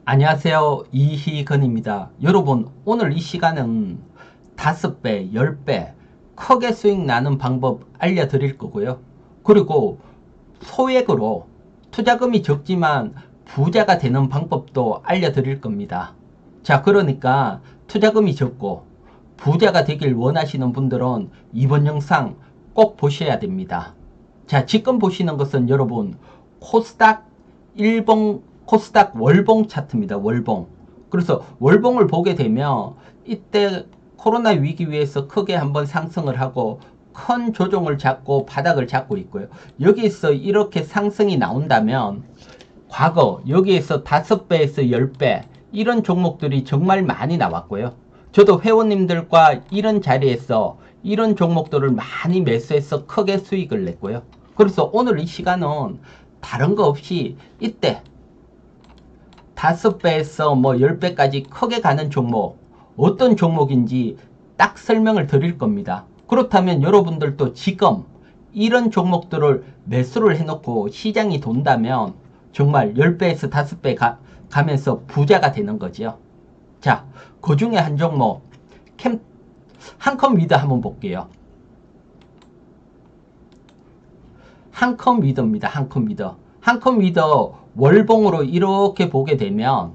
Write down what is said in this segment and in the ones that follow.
안녕하세요. 이희건입니다. 여러분, 오늘 이 시간은 5배, 10배 크게 수익 나는 방법 알려드릴 거고요. 그리고 소액으로 투자금이 적지만 부자가 되는 방법도 알려드릴 겁니다. 자, 그러니까 투자금이 적고 부자가 되길 원하시는 분들은 이번 영상 꼭 보셔야 됩니다. 자, 지금 보시는 것은 여러분 코스닥 일봉 코스닥 월봉 차트입니다. 월봉. 그래서 월봉을 보게 되면 이때 코로나 위기 위에서 크게 한번 상승을 하고 큰 조정을 잡고 바닥을 잡고 있고요. 여기서 이렇게 상승이 나온다면 과거 여기에서 5배에서 10배 이런 종목들이 정말 많이 나왔고요. 저도 회원님들과 이런 자리에서 이런 종목들을 많이 매수해서 크게 수익을 냈고요. 그래서 오늘 이 시간은 다른 거 없이 이때 5배에서 뭐 10배까지 크게 가는 종목, 어떤 종목인지 딱 설명을 드릴 겁니다. 그렇다면 여러분들도 지금 이런 종목들을 매수를 해놓고 시장이 돈다면 정말 10배에서 5배 가면서 부자가 되는 거죠. 자, 그 중에 한 종목, 한컴위드 한번 볼게요. 한컴위드입니다. 한컴위드. 한컴위드 월봉으로 이렇게 보게 되면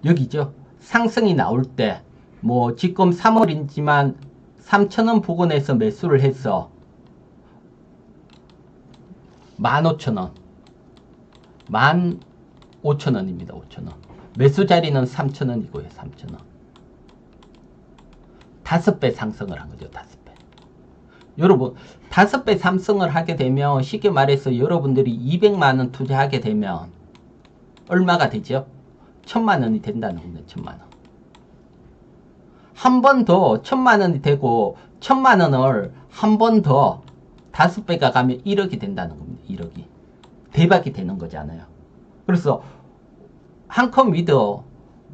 여기죠. 상승이 나올 때 뭐 지금 3월이지만 3,000원 부근에서 매수를 해서 15,000원 15,000원입니다. 5,000원 매수 자리는 3,000원이고요. 3,000원 5배 상승을 한 거죠. 5배. 여러분 5배 상승을 하게 되면 쉽게 말해서 여러분들이 200만원 투자하게 되면 얼마가 되죠? 1,000만원이 된다는 겁니다. 1,000만원. 한 번 더 1,000만원이 되고 1,000만원을 한 번 더 5배가 가면 1억이 된다는 겁니다. 1억이. 대박이 되는 거잖아요. 그래서 한컴위드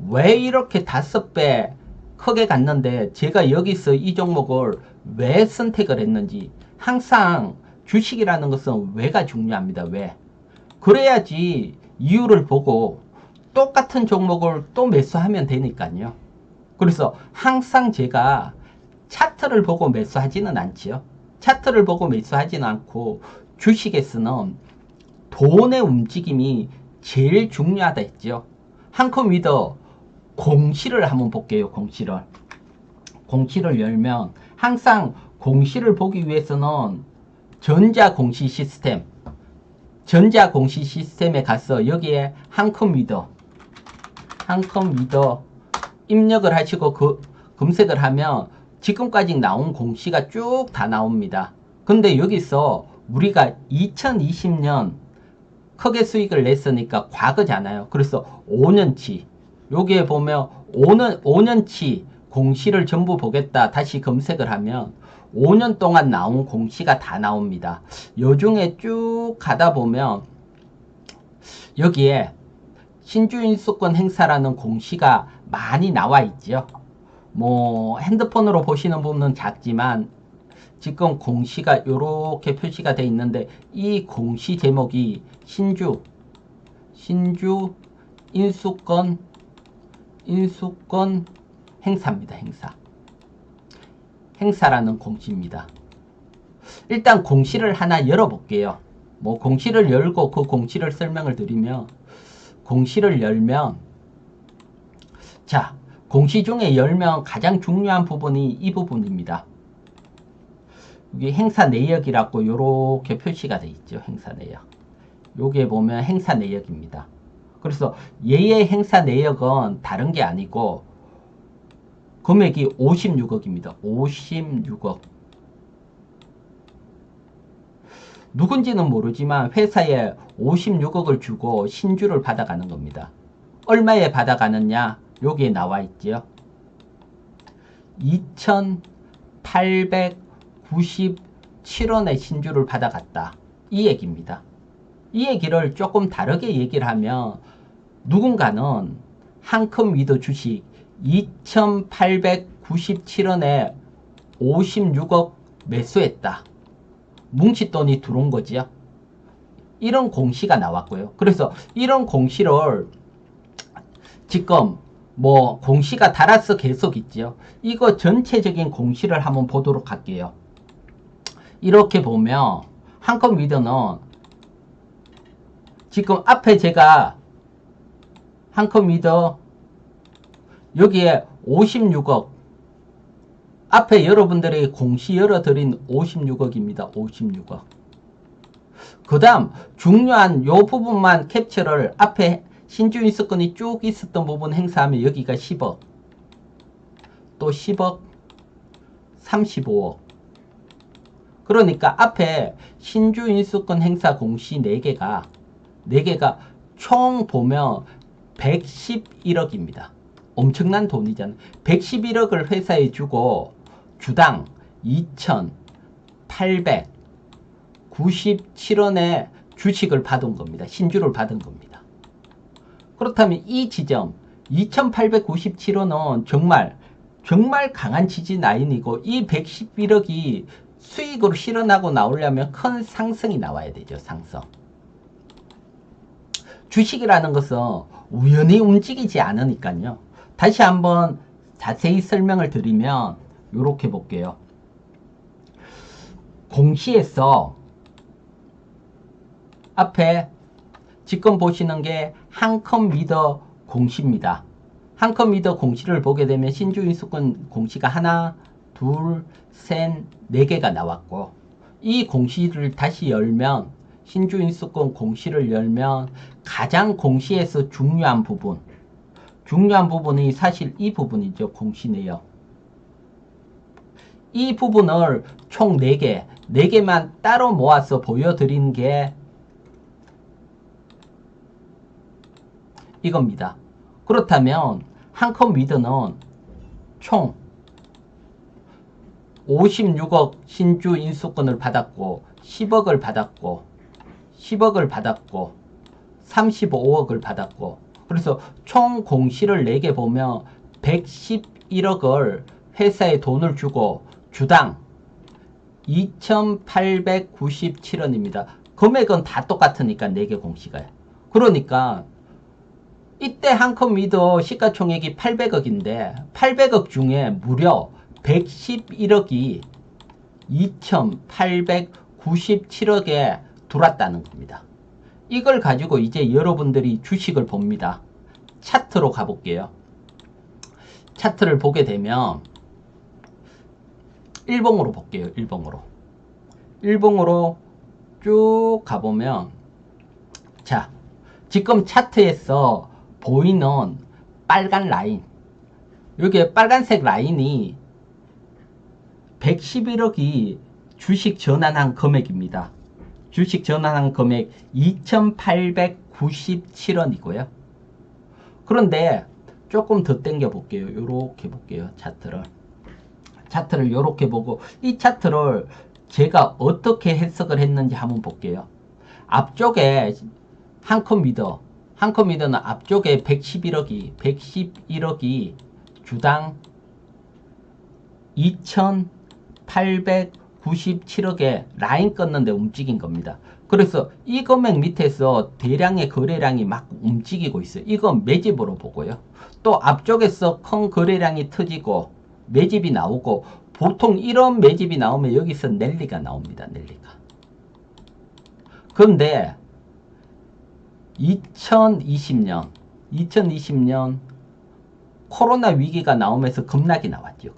왜 이렇게 5배 크게 갔는데 제가 여기서 이 종목을 왜 선택을 했는지 항상 주식이라는 것은 왜가 중요합니다. 왜? 그래야지 이유를 보고 똑같은 종목을 또 매수하면 되니까요. 그래서 항상 제가 차트를 보고 매수하지는 않지요. 차트를 보고 매수하지는 않고 주식에서는 돈의 움직임이 제일 중요하다 했죠. 한컴위드 공시를 한번 볼게요. 공시를 열면 항상 공시를 보기 위해서는 전자공시 시스템에 가서 여기에 한컴위드 입력을 하시고 검색을 하면 지금까지 나온 공시가 쭉 다 나옵니다. 근데 여기서 우리가 2020년 크게 수익을 냈으니까 과거잖아요. 그래서 5년치 여기에 보면 5년치 공시를 전부 보겠다 다시 검색을 하면 5년 동안 나온 공시가 다 나옵니다. 요 중에 쭉 가다 보면 여기에 신주인수권 행사라는 공시가 많이 나와 있죠. 뭐 핸드폰으로 보시는 분은 작지만 지금 공시가 이렇게 표시가 되어 있는데 이 공시 제목이 신주 인수권 행사입니다. 행사라는 공시입니다. 일단 공시를 하나 열어볼게요. 뭐 공시를 열고 그 공시를 설명을 드리면 공시를 열면 자 공시 중에 열면 가장 중요한 부분이 이 부분입니다. 여기 행사 내역이라고 이렇게 표시가 되어 있죠. 행사 내역. 여기에 보면 행사 내역입니다. 그래서 얘의 행사 내역은 다른 게 아니고 금액이 56억입니다. 56억. 누군지는 모르지만 회사에 56억을 주고 신주를 받아가는 겁니다. 얼마에 받아가느냐? 여기에 나와 있죠. 2,897원의 신주를 받아갔다. 이 얘기입니다. 이 얘기를 조금 다르게 얘기를 하면 누군가는 한컴위드 주식 2,897원에 56억 매수했다. 뭉칫돈이 들어온 거지요. 이런 공시가 나왔고요. 그래서 이런 공시를 지금 뭐 공시가 달아서 계속 있죠. 이거 전체적인 공시를 한번 보도록 할게요. 이렇게 보면 한컴 위더는 지금 앞에 제가 한컴 위더 여기에 56억 앞에 여러분들이 공시 열어드린 56억입니다. 56억. 그 다음 중요한 요 부분만 캡처를 앞에 신주인수권이 쭉 있었던 부분 행사하면 여기가 10억 또 10억 35억 그러니까 앞에 신주인수권 행사 공시 4개가 총 보면 111억입니다. 엄청난 돈이잖아요. 111억을 회사에 주고 주당 2,897원의 주식을 받은 겁니다. 신주를 받은 겁니다. 그렇다면 이 지점 2,897원은 정말 강한 지지 라인이고 이 111억이 수익으로 실현하고 나오려면 큰 상승이 나와야 되죠. 상승. 주식이라는 것은 우연히 움직이지 않으니까요. 다시 한번 자세히 설명을 드리면 이렇게 볼게요. 공시에서 앞에 지금 보시는 게 한컴 위더 공시입니다. 한컴 위더 공시를 보게 되면 신주인수권 공시가 하나, 둘, 셋, 4개가 나왔고 이 공시를 다시 열면 신주인수권 공시를 열면 가장 공시에서 중요한 부분이 사실 이 부분이죠. 공시 내역. 이 부분을 총 4개만 따로 모아서 보여드린 게 이겁니다. 그렇다면 한컴 위더는 총 56억 신주 인수권을 받았고 10억을 받았고 35억을 받았고 그래서 총 공시를 4개 보면 111억을 회사에 돈을 주고 주당 2,897원입니다. 금액은 다 똑같으니까 4개 공시가요. 그러니까 이때 한컴 위더 시가총액이 800억인데 800억 중에 무려 111억이 2,897억에 들어왔다는 겁니다. 이걸 가지고 이제 여러분들이 주식을 봅니다. 차트로 가볼게요. 차트를 보게 되면 일봉으로 볼게요. 일봉으로 쭉 가보면 자 지금 차트에서 보이는 빨간 라인 여기에 빨간색 라인이 111억이 주식 전환한 금액입니다. 주식 전환한 금액 2,897원이고요. 그런데 조금 더 당겨 볼게요. 요렇게 볼게요. 차트를 요렇게 보고 이 차트를 제가 어떻게 해석을 했는지 한번 볼게요. 앞쪽에 한컴 위더는 앞쪽에 111억이 주당 2,897억에 라인 껐는데 움직인 겁니다. 그래서 이 금액 밑에서 대량의 거래량이 막 움직이고 있어요. 이건 매집으로 보고요. 또 앞쪽에서 큰 거래량이 터지고 매집이 나오고 보통 이런 매집이 나오면 여기서 랠리가 나옵니다. 그런데 2020년 코로나 위기가 나오면서 급락이 나왔죠.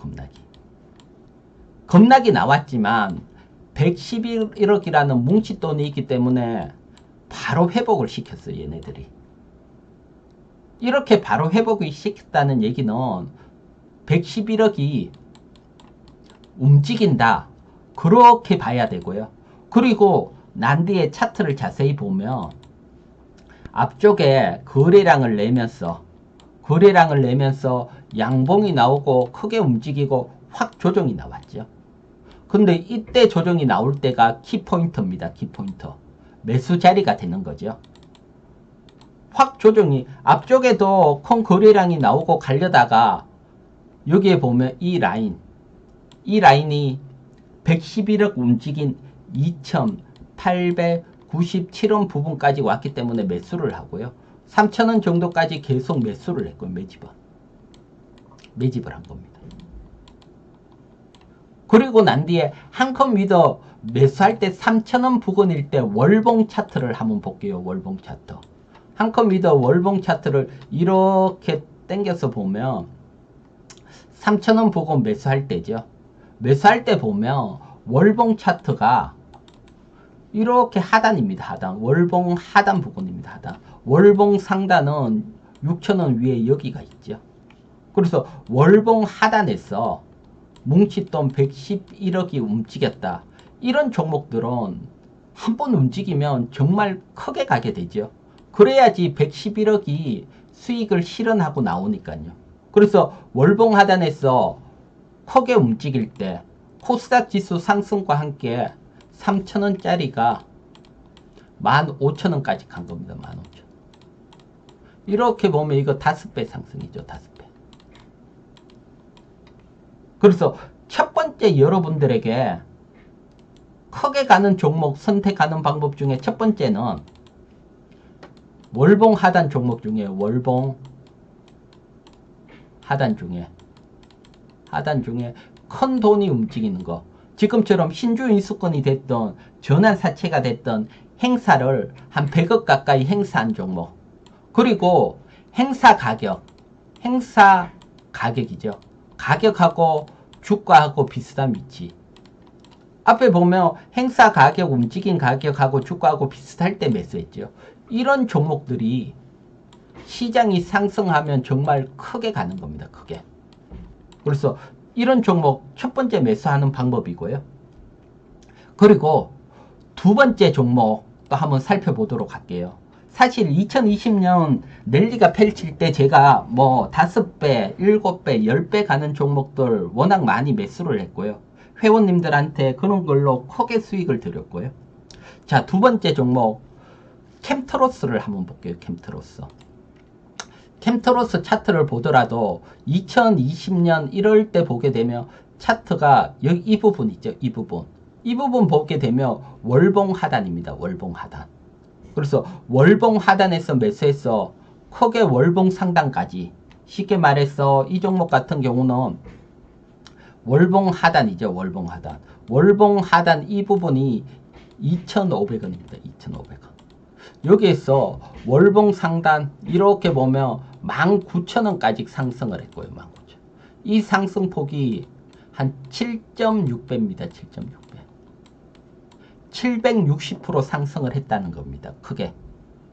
급락이 나왔지만 111억이라는 뭉칫돈이 있기 때문에 바로 회복을 시켰어요. 얘네들이. 이렇게 바로 회복을 시켰다는 얘기는 111억이 움직인다. 그렇게 봐야 되고요. 그리고 난 뒤에 차트를 자세히 보면 앞쪽에 거래량을 내면서 양봉이 나오고 크게 움직이고 확 조정이 나왔죠. 근데 이때 조정이 나올 때가 키포인트입니다. 매수 자리가 되는 거죠. 확 조정이 앞쪽에도 큰 거래량이 나오고 가려다가 여기에 보면 이 라인이 111억 움직인 2,897 97원 부분까지 왔기 때문에 매수를 하고요. 3,000원 정도까지 계속 매수를 했고요. 매집을 한 겁니다. 그리고 난 뒤에 한컴 위더 매수할 때 3,000원 부근일 때 월봉 차트를 한번 볼게요. 월봉 차트. 한컴 위더 월봉 차트를 이렇게 당겨서 보면 3,000원 부근 매수할 때죠. 매수할 때 보면 월봉 차트가 이렇게 하단입니다. 하단. 월봉 하단 부분입니다. 하단. 월봉 상단은 6,000원 위에 여기가 있죠. 그래서 월봉 하단에서 뭉칫돈 111억이 움직였다. 이런 종목들은 한번 움직이면 정말 크게 가게 되죠. 그래야지 111억이 수익을 실현하고 나오니까요. 그래서 월봉 하단에서 크게 움직일 때 코스닥 지수 상승과 함께 3,000원짜리가 15,000원까지 간 겁니다. 15,000원. 이렇게 보면 이거 5배 상승이죠. 5배. 그래서 첫 번째 여러분들에게 크게 가는 종목 선택하는 방법 중에 첫 번째는 월봉 하단 종목 중에 월봉 하단 중에 큰 돈이 움직이는 거. 지금처럼 신주 인수권이 됐던 전환사채가 됐던 행사를 한 100억 가까이 행사한 종목. 그리고 행사 가격이죠. 가격하고 주가하고 비슷한 위치. 앞에 보면 행사 가격, 움직인 가격하고 주가하고 비슷할 때 매수했죠. 이런 종목들이 시장이 상승하면 정말 크게 가는 겁니다. 크게. 그래서 이런 종목 첫 번째 매수하는 방법이고요. 그리고 두 번째 종목 또 한번 살펴보도록 할게요. 사실 2020년 랠리가 펼칠 때 제가 뭐 5배, 7배, 10배 가는 종목들 워낙 많이 매수를 했고요. 회원님들한테 그런 걸로 크게 수익을 드렸고요. 자, 두 번째 종목 캠트로스를 한번 볼게요. 캠트로스 차트를 보더라도 2020년 1월 때 보게 되면 차트가 여기 이 부분 있죠. 이 부분 보게 되면 월봉 하단입니다. 월봉 하단. 그래서 월봉 하단에서 매수해서 크게 월봉 상단까지, 쉽게 말해서 이 종목 같은 경우는 월봉 하단이죠. 월봉 하단. 월봉 하단 이 부분이 2,500원입니다. 2,500원. 여기에서 월봉 상단 이렇게 보면 19,000원까지 상승을 했고요. 19,000원. 이 상승폭이 한 7.6배입니다. 7.6배. 760% 상승을 했다는 겁니다. 크게.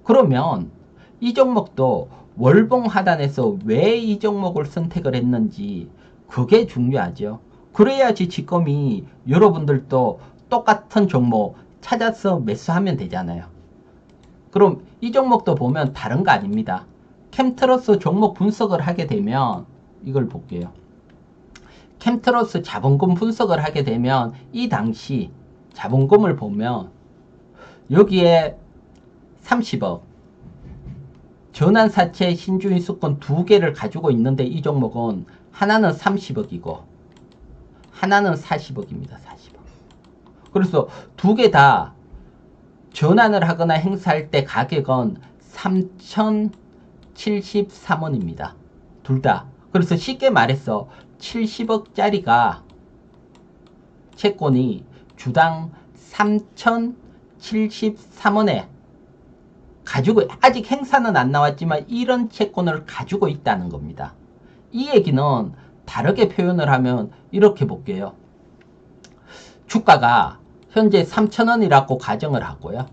그러면 이 종목도 월봉 하단에서 왜 이 종목을 선택을 했는지 그게 중요하죠. 그래야지 지금이 여러분들도 똑같은 종목 찾아서 매수하면 되잖아요. 그럼 이 종목도 보면 다른 거 아닙니다. 캠트러스 종목 분석을 하게 되면 이걸 볼게요. 캠트러스 자본금 분석을 하게 되면 이 당시 자본금을 보면 여기에 30억 전환사채 신주인수권 두 개를 가지고 있는데 이 종목은 하나는 30억이고 하나는 40억입니다. 40억. 그래서 두 개 다 전환을 하거나 행사할 때 가격은 3,073원입니다. 둘 다. 그래서 쉽게 말해서 70억짜리가 채권이 주당 3,073원에 가지고, 아직 행사는 안 나왔지만 이런 채권을 가지고 있다는 겁니다. 이 얘기는 다르게 표현을 하면 이렇게 볼게요. 주가가 현재 3,000원이라고 가정을 하고요.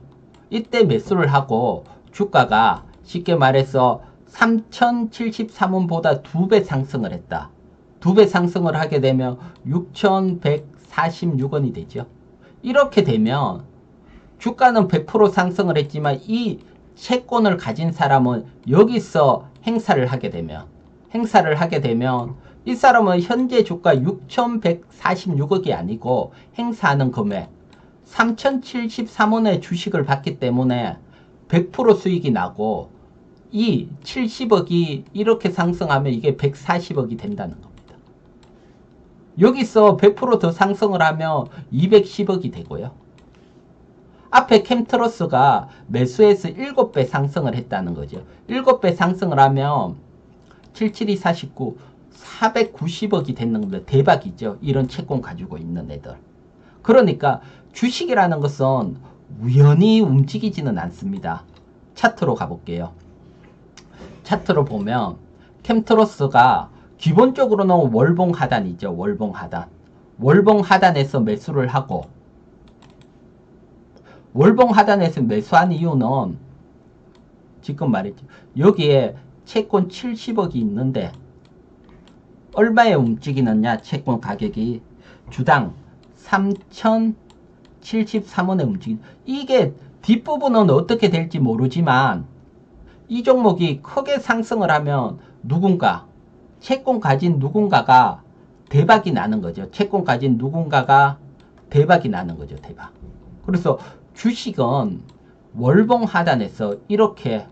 이때 매수를 하고 주가가 쉽게 말해서 3,073원보다 2배 상승을 했다. 2배 상승을 하게 되면 6,146원이 되죠. 이렇게 되면 주가는 100% 상승을 했지만 이 채권을 가진 사람은 여기서 행사를 하게 되면 이 사람은 현재 주가 6,146억이 아니고 행사하는 금액 3,073원의 주식을 받기 때문에 100% 수익이 나고 이 70억이 이렇게 상승하면 이게 140억이 된다는 겁니다. 여기서 100% 더 상승을 하면 210억이 되고요. 앞에 캠트러스가 매수해서 7배 상승을 했다는 거죠. 7배 상승을 하면 77, 2, 49, 490억이 됐는 겁니다. 대박이죠. 이런 채권 가지고 있는 애들. 그러니까 주식이라는 것은 우연히 움직이지는 않습니다. 차트로 가볼게요. 차트로 보면 캠트러스가 기본적으로는 월봉 하단이죠. 월봉 하단. 월봉 하단에서 매수를 하고, 월봉 하단에서 매수한 이유는 지금 말했죠. 여기에 채권 70억이 있는데 얼마에 움직이느냐. 채권 가격이 주당 3,073원에 움직이는. 이게 뒷부분은 어떻게 될지 모르지만 이 종목이 크게 상승을 하면 누군가, 채권 가진 누군가가 대박이 나는 거죠. 채권 가진 누군가가 대박이 나는 거죠. 대박. 그래서 주식은 월봉 하단에서 이렇게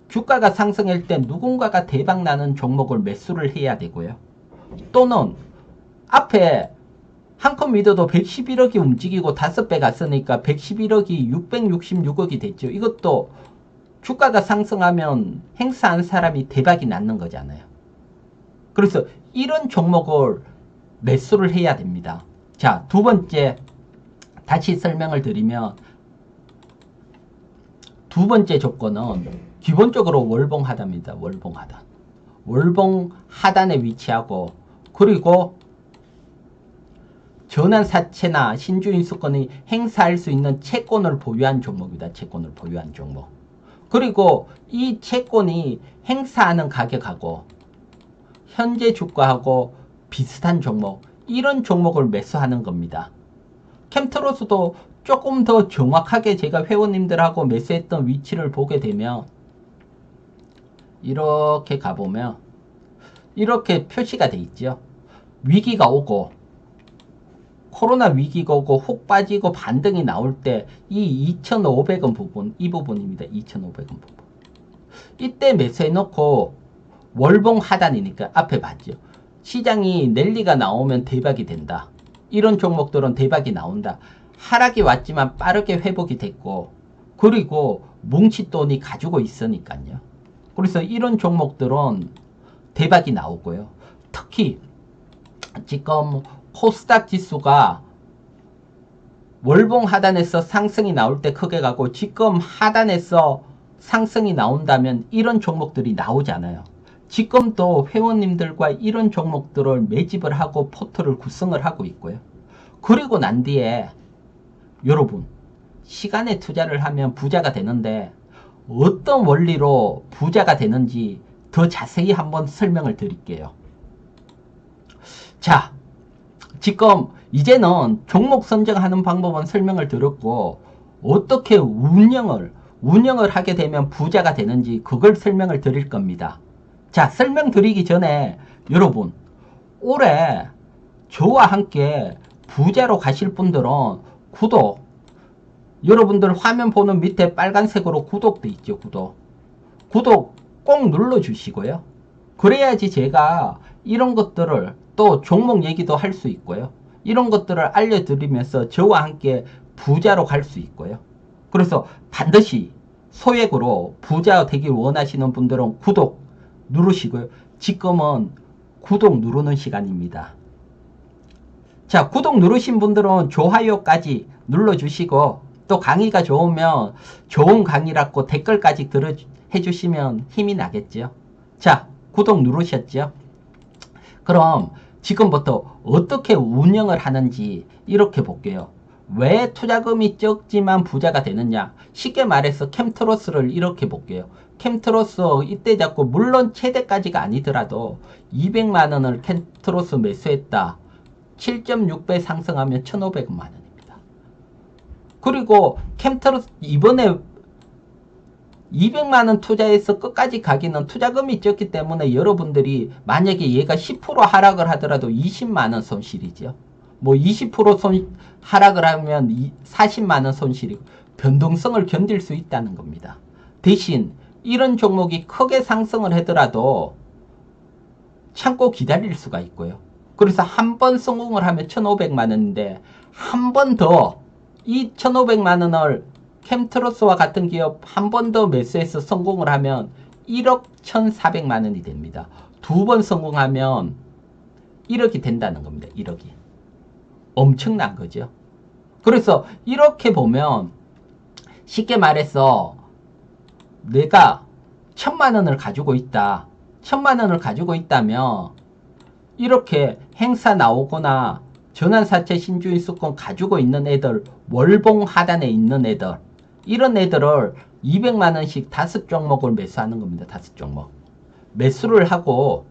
주가가 상승할 때 누군가가 대박 나는 종목을 매수를 해야 되고요. 또는 앞에 한컴 믿어도 111억이 움직이고 5배 갔으니까 111억이 666억이 됐죠. 이것도 주가가 상승하면 행사한 사람이 대박이 났는 거잖아요. 그래서 이런 종목을 매수를 해야 됩니다. 자, 두 번째 다시 설명을 드리면 두 번째 조건은 기본적으로 월봉 하단입니다. 월봉 하단. 월봉 하단에 위치하고, 그리고 전환사채나 신주인수권이 행사할 수 있는 채권을 보유한 종목이다. 채권을 보유한 종목. 그리고 이 채권이 행사하는 가격하고 현재 주가하고 비슷한 종목, 이런 종목을 매수하는 겁니다. 캠트로스도 조금 더 정확하게 제가 회원님들하고 매수했던 위치를 보게 되면 이렇게 가보면 이렇게 표시가 돼 있죠. 위기가 오고, 코로나 위기가 오고 훅 빠지고 반등이 나올 때 이 2,500원 부분, 이 부분입니다. 2,500원 부분. 이때 매수해 놓고 월봉 하단이니까 앞에 봤죠. 시장이 랠리가 나오면 대박이 된다. 이런 종목들은 대박이 나온다. 하락이 왔지만 빠르게 회복이 됐고, 그리고 뭉칫돈이 가지고 있으니까요. 그래서 이런 종목들은 대박이 나오고요. 특히 지금 코스닥 지수가 월봉 하단에서 상승이 나올 때 크게 가고 지금 하단에서 상승이 나온다면 이런 종목들이 나오잖아요. 지금도 회원님들과 이런 종목들을 매집을 하고 포트를 구성을 하고 있고요. 그리고 난 뒤에 여러분, 시간에 투자를 하면 부자가 되는데 어떤 원리로 부자가 되는지 더 자세히 한번 설명을 드릴게요. 자, 지금 이제는 종목 선정하는 방법은 설명을 드렸고, 어떻게 운영을 하게 되면 부자가 되는지 그걸 설명을 드릴 겁니다. 자, 설명드리기 전에 여러분, 올해 저와 함께 부자로 가실 분들은 구독, 여러분들 화면 보는 밑에 빨간색으로 구독도 있죠. 구독 꼭 눌러주시고요. 그래야지 제가 이런 것들을, 또 종목 얘기도 할 수 있고요. 이런 것들을 알려드리면서 저와 함께 부자로 갈 수 있고요. 그래서 반드시 소액으로 부자 되길 원하시는 분들은 구독 누르시고요. 지금은 구독 누르는 시간입니다. 자, 구독 누르신 분들은 좋아요까지 눌러주시고, 또 강의가 좋으면 좋은 강의라고 댓글까지 해주시면 힘이 나겠죠. 자, 구독 누르셨죠? 그럼 지금부터 어떻게 운영을 하는지 이렇게 볼게요. 왜 투자금이 적지만 부자가 되느냐? 쉽게 말해서 캠트러스를 이렇게 볼게요. 캠트러스 이때 잡고, 물론 최대까지가 아니더라도 200만원을 캠트러스 매수했다. 7.6배 상승하면 1,500만원입니다. 그리고 캠트러스 이번에 200만원 투자해서 끝까지 가기는 투자금이 적기 때문에 여러분들이 만약에 얘가 10% 하락을 하더라도 20만원 손실이죠. 뭐 20% 하락을 하면 40만원 손실이고, 변동성을 견딜 수 있다는 겁니다. 대신 이런 종목이 크게 상승을 하더라도 참고 기다릴 수가 있고요. 그래서 한 번 성공을 하면 1,500만원인데 한 번 더 이 1,500만원을 캠트로스와 같은 기업 한 번 더 매수해서 성공을 하면 1억 1,400만 원이 됩니다. 두 번 성공하면 1억이 된다는 겁니다. 1억이. 엄청난 거죠. 그래서 이렇게 보면 쉽게 말해서 내가 1,000만 원을 가지고 있다. 1,000만 원을 가지고 있다면 이렇게 행사 나오거나 전환사채 신주인수권 가지고 있는 애들, 월봉 하단에 있는 애들, 이런 애들을 200만 원씩 5종목을 매수하는 겁니다. 5종목. 매수를 하고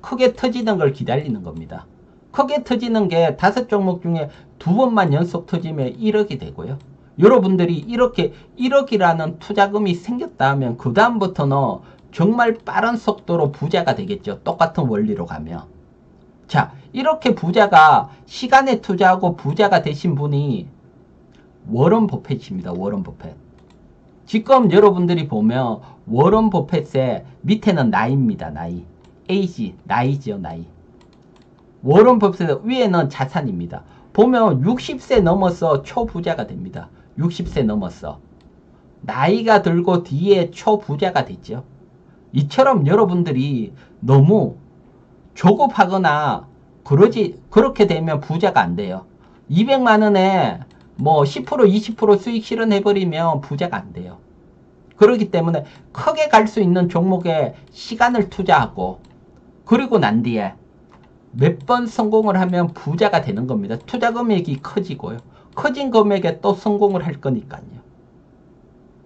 크게 터지는 걸 기다리는 겁니다. 크게 터지는 게 5종목 중에 2번만 연속 터지면 1억이 되고요. 여러분들이 이렇게 1억이라는 투자금이 생겼다 하면 그 다음부터는 정말 빠른 속도로 부자가 되겠죠. 똑같은 원리로 가면. 자, 이렇게 부자가 시간에 투자하고 부자가 되신 분이 워런 버핏입니다. 워런 버핏. 지금 여러분들이 보면 워런 버핏의 밑에는 나이입니다. 나이. 에이지, 나이죠. 나이. 워런 버핏의 위에는 자산입니다. 보면 60세 넘어서 초부자가 됩니다. 60세 넘어서. 나이가 들고 뒤에 초부자가 됐죠. 이처럼 여러분들이 너무 조급하거나 그렇게 되면 부자가 안 돼요. 200만 원에 뭐 10% 20% 수익 실현해버리면 부자가 안 돼요. 그렇기 때문에 크게 갈 수 있는 종목에 시간을 투자하고 그리고 난 뒤에 몇 번 성공을 하면 부자가 되는 겁니다. 투자 금액이 커지고요. 커진 금액에 또 성공을 할 거니까요.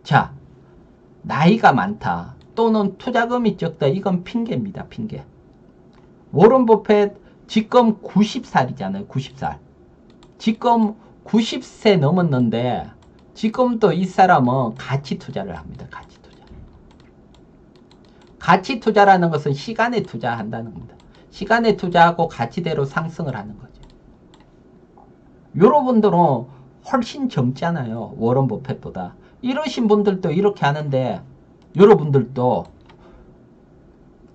자, 나이가 많다 또는 투자금이 적다, 이건 핑계입니다. 핑계. 워런 버핏 지금 90살이잖아요. 90살. 지금 90세 넘었는데 지금도 이 사람은 가치 투자를 합니다. 가치 투자. 가치 투자라는 것은 시간에 투자한다는 겁니다. 시간에 투자하고 가치대로 상승을 하는 거죠. 여러분들은 훨씬 젊잖아요. 워런 버핏보다. 이러신 분들도 이렇게 하는데 여러분들도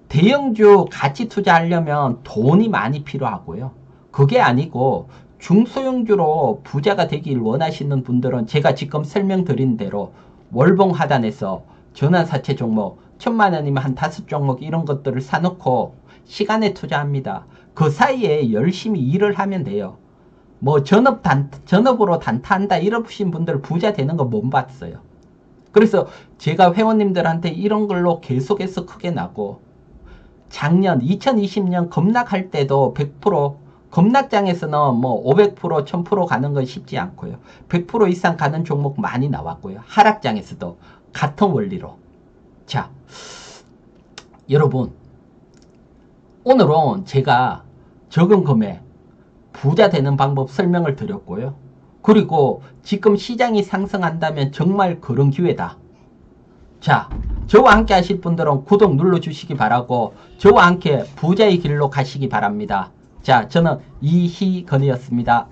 대형주 가치 투자하려면 돈이 많이 필요하고요. 그게 아니고 중소형주로 부자가 되길 원하시는 분들은 제가 지금 설명드린 대로 월봉 하단에서 전환사채 종목 1,000만 원이면 한 5종목 이런 것들을 사놓고 시간에 투자합니다. 그 사이에 열심히 일을 하면 돼요. 뭐 전업으로 단타한다 이러신 분들 부자 되는 거 못 봤어요. 그래서 제가 회원님들한테 이런 걸로 계속해서 크게 나고 작년 2020년 급락할 때도 100% 급락장에서는 뭐 500% 1000% 가는 건 쉽지 않고요. 100% 이상 가는 종목 많이 나왔고요. 하락장에서도 같은 원리로. 자, 여러분 오늘은 제가 적은 금액 부자 되는 방법 설명을 드렸고요. 그리고 지금 시장이 상승한다면 정말 그런 기회다. 자, 저와 함께 하실 분들은 구독 눌러주시기 바라고 저와 함께 부자의 길로 가시기 바랍니다. 자, 저는 이희건이었습니다.